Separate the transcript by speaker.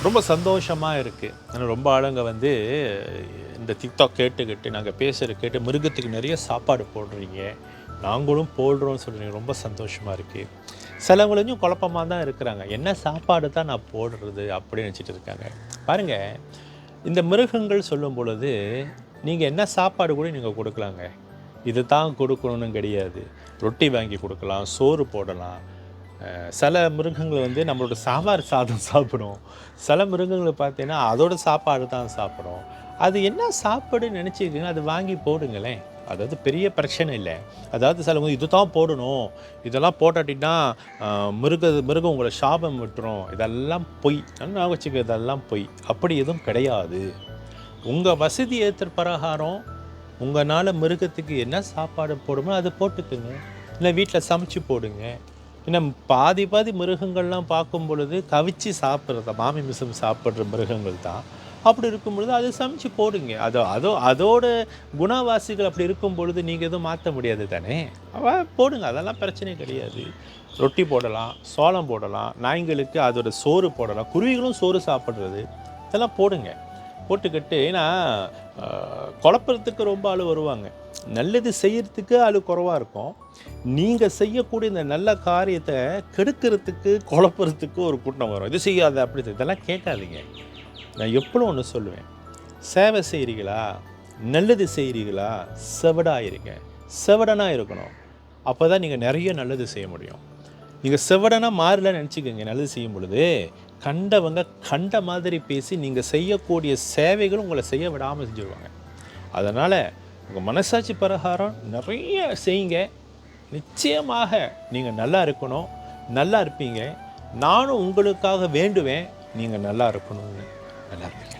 Speaker 1: ரொம்ப சந்தோஷமாக இருக்குது. ஆனால் ரொம்ப ஆளுங்க வந்து இந்த டிக்டாக் கேட்டுக்கிட்டு நாங்கள் பேசுகிற கேட்டு மிருகத்துக்கு நிறைய சாப்பாடு போடுறீங்க, நாங்களும் போடுறோம்னு சொல்கிறீங்க. ரொம்ப சந்தோஷமாக இருக்குது. சிலவங்க கொஞ்சம் குழப்பமாக தான் இருக்கிறாங்க. என்ன சாப்பாடு தான் நான் போடுறது அப்படின்னு நினச்சிட்டு இருக்காங்க. பாருங்கள், இந்த மிருகங்கள் சொல்லும் பொழுது நீங்கள் என்ன சாப்பாடு கூட நீங்கள் கொடுக்கலாங்க. இது தான் கொடுக்கணும்னு கிடையாது. ரொட்டி வாங்கி கொடுக்கலாம், சோறு போடலாம். சில மிருகங்கள் வந்து நம்மளோட சாம்பார் சாதம் சாப்பிடும். சில மிருகங்களை பார்த்தீங்கன்னா அதோட சாப்பாடு தான் சாப்பிடும். அது என்ன சாப்பாடுன்னு நினச்சிக்கிங்க, அது வாங்கி போடுங்களேன். அதாவது பெரிய பிரச்சனை இல்லை. அதாவது சிலவங்க இது தான் போடணும், இதெல்லாம் போட்டாட்டின்னா மிருகம் உங்களை சாபம் விட்டுரும். இதெல்லாம் பொய். நல்லா வச்சுக்க, இதெல்லாம் பொய். அப்படி எதுவும் கிடையாது. உங்கள் வசதி ஏற்ற பிரகாரம் உங்களால் மிருகத்துக்கு என்ன சாப்பாடு போடுமோ அதை போட்டுக்குங்க. இல்லை வீட்டில் சமைச்சு போடுங்க. ஏன்னா பாதி பாதி மிருகங்கள்லாம் பார்க்கும் பொழுது கவிச்சு சாப்பிட்றது, மாமிசம் சாப்பிட்ற மிருகங்கள் தான். அப்படி இருக்கும் பொழுது அதை சமைச்சு போடுங்க. அதோட குணவாசிகள் அப்படி இருக்கும் பொழுது நீங்கள் எதுவும் மாற்ற முடியாது தானே. போடுங்க, அதெல்லாம் பிரச்சனை கிடையாது. ரொட்டி போடலாம், சோளம் போடலாம், நாய்களுக்கு அதோட சோறு போடலாம், குருவிகளும் சோறு சாப்பிட்றது, இதெல்லாம் போடுங்க. போட்டுக்கிட்டு ஏன்னா குழப்பறதுக்கு ரொம்ப ஆள் வருவாங்க. நல்லது செய்யறதுக்கு ஆள் குறைவாக இருக்கும். நீங்கள் செய்யக்கூடிய இந்த நல்ல காரியத்தை கெடுக்கிறதுக்கு குழப்பறதுக்கு ஒரு கூட்டம் வரும். இது செய்யாத, அப்படி இதெல்லாம் கேட்காதீங்க. நான் எப்பளும் ஒன்று சொல்லுவேன், சேவை செய்கிறீங்களா, நல்லது செய்கிறீங்களா, செவடாக இருங்க. செவடனாக இருக்கணும். அப்போ தான் நீங்கள் நிறைய நல்லது செய்ய முடியும். நீங்கள் செவடனாக மாறலன்னு நினச்சிக்கோங்க. நல்லது செய்யும் பொழுது கண்டவங்க கண்ட மாதிரி பேசி நீங்கள் செய்யக்கூடிய சேவைகளும் உங்களை செய்ய விடாமல் செஞ்சுருவாங்க. அதனால் உங்கள் மனசாட்சி பிரகாரம் நிறைய செய்யுங்க. நிச்சயமாக நீங்கள் நல்லா இருக்கணும், நல்லா இருப்பீங்க. நானும் உங்களுக்காக வேண்டுவேன், நீங்கள் நல்லா இருக்கணும்னு. நல்லா இருப்பீங்க.